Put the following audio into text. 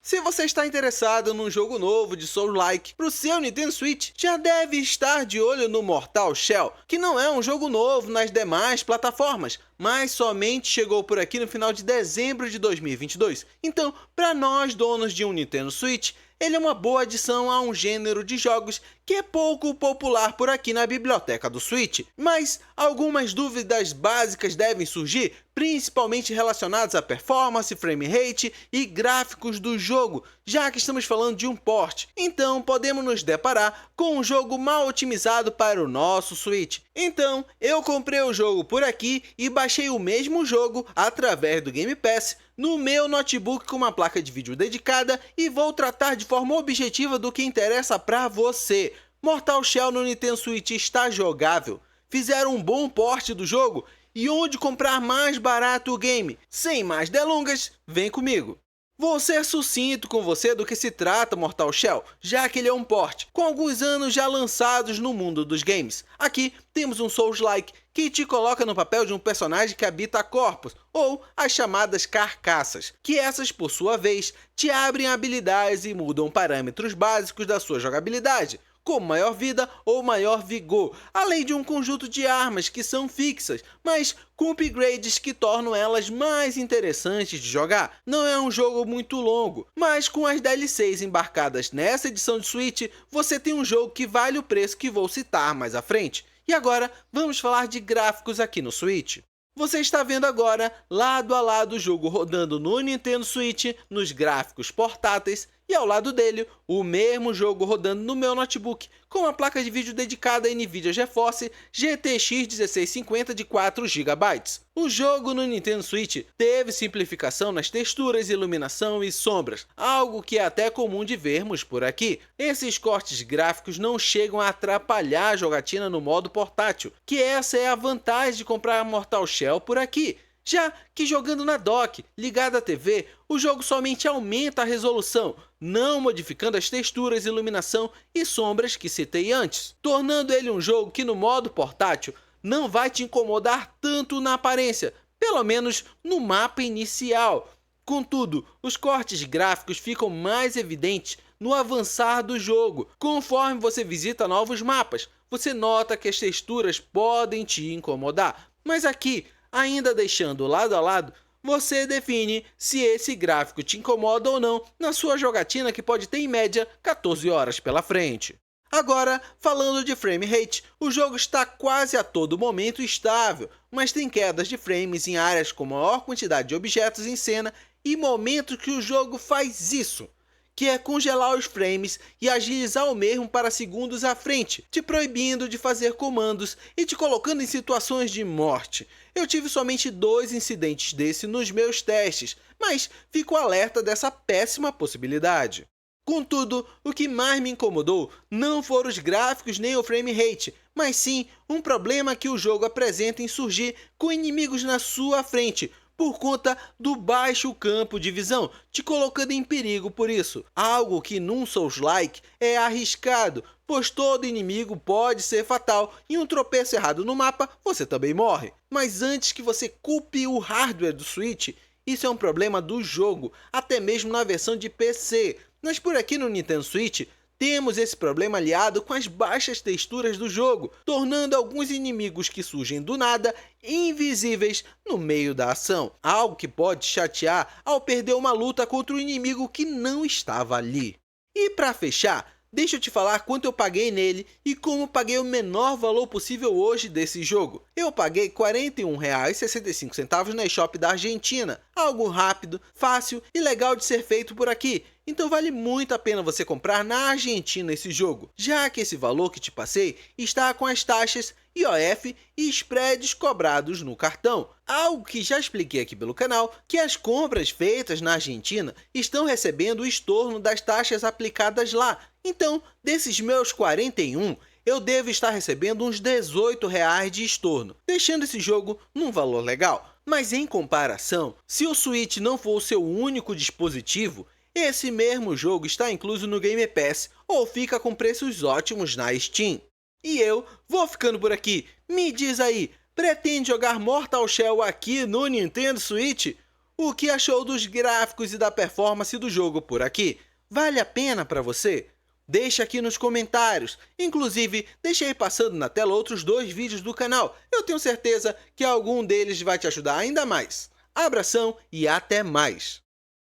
Se você está interessado num jogo novo de Souls-like para o seu Nintendo Switch, já deve estar de olho no Mortal Shell, que não é um jogo novo nas demais plataformas, mas somente chegou por aqui no final de dezembro de 2022. Então, para nós donos de um Nintendo Switch, ele é uma boa adição a um gênero de jogos que é pouco popular por aqui na biblioteca do Switch. Mas algumas dúvidas básicas devem surgir, principalmente relacionadas à performance, frame rate e gráficos do jogo, já que estamos falando de um port. Então podemos nos deparar com um jogo mal otimizado para o nosso Switch. Então eu comprei o jogo por aqui e baixei o mesmo jogo através do Game Pass no meu notebook com uma placa de vídeo dedicada e vou tratar de forma objetiva do que interessa para você. Mortal Shell no Nintendo Switch está jogável? Fizeram um bom port do jogo? E onde comprar mais barato o game? Sem mais delongas, vem comigo! Vou ser sucinto com você do que se trata Mortal Shell, já que ele é um port, com alguns anos já lançados no mundo dos games. Aqui temos um Souls-like que te coloca no papel de um personagem que habita corpos, ou as chamadas carcaças, que essas, por sua vez, te abrem habilidades e mudam parâmetros básicos da sua jogabilidade, como maior vida ou maior vigor, além de um conjunto de armas que são fixas, mas com upgrades que tornam elas mais interessantes de jogar. Não é um jogo muito longo, mas com as DLCs embarcadas nessa edição de Switch, você tem um jogo que vale o preço que vou citar mais à frente. E agora, vamos falar de gráficos aqui no Switch. Você está vendo agora, lado a lado, o jogo rodando no Nintendo Switch, nos gráficos portáteis, e ao lado dele, o mesmo jogo rodando no meu notebook, com uma placa de vídeo dedicada a Nvidia GeForce GTX 1650 de 4 GB. O jogo no Nintendo Switch teve simplificação nas texturas, iluminação e sombras, algo que é até comum de vermos por aqui. Esses cortes gráficos não chegam a atrapalhar a jogatina no modo portátil, que essa é a vantagem de comprar Mortal Shell por aqui. Já que jogando na dock, ligado à TV, o jogo somente aumenta a resolução, não modificando as texturas, iluminação e sombras que citei antes, tornando ele um jogo que no modo portátil não vai te incomodar tanto na aparência, pelo menos no mapa inicial. Contudo, os cortes gráficos ficam mais evidentes no avançar do jogo. Conforme você visita novos mapas, você nota que as texturas podem te incomodar, mas aqui, ainda deixando lado a lado, você define se esse gráfico te incomoda ou não na sua jogatina, que pode ter em média 14 horas pela frente. Agora, falando de frame rate, o jogo está quase a todo momento estável, mas tem quedas de frames em áreas com maior quantidade de objetos em cena e momentos que o jogo faz isso, que é congelar os frames e agilizar o mesmo para segundos à frente, te proibindo de fazer comandos e te colocando em situações de morte. Eu tive somente 2 incidentes desse nos meus testes, mas fico alerta dessa péssima possibilidade. Contudo, o que mais me incomodou não foram os gráficos nem o frame rate, mas sim um problema que o jogo apresenta em surgir com inimigos na sua frente, por conta do baixo campo de visão, te colocando em perigo por isso. Algo que num Souls-like é arriscado, pois todo inimigo pode ser fatal e um tropeço errado no mapa, você também morre. Mas antes que você culpe o hardware do Switch, isso é um problema do jogo, até mesmo na versão de PC. Mas por aqui no Nintendo Switch, temos esse problema aliado com as baixas texturas do jogo, tornando alguns inimigos que surgem do nada invisíveis no meio da ação, algo que pode chatear ao perder uma luta contra um inimigo que não estava ali. E para fechar, deixa eu te falar quanto eu paguei nele e como paguei o menor valor possível hoje desse jogo. Eu paguei R$ 41,65 na eShop da Argentina, algo rápido, fácil e legal de ser feito por aqui. Então vale muito a pena você comprar na Argentina esse jogo, já que esse valor que te passei está com as taxas, IOF e spreads cobrados no cartão. Algo que já expliquei aqui pelo canal, que as compras feitas na Argentina estão recebendo o estorno das taxas aplicadas lá. Então, desses meus 41, eu devo estar recebendo uns R$ 18 de estorno, deixando esse jogo num valor legal. Mas em comparação, se o Switch não for o seu único dispositivo, esse mesmo jogo está incluso no Game Pass ou fica com preços ótimos na Steam. E eu vou ficando por aqui. Me diz aí, pretende jogar Mortal Shell aqui no Nintendo Switch? O que achou dos gráficos e da performance do jogo por aqui? Vale a pena para você? Deixa aqui nos comentários. Inclusive, deixei passando na tela outros 2 vídeos do canal. Eu tenho certeza que algum deles vai te ajudar ainda mais. Abração e até mais!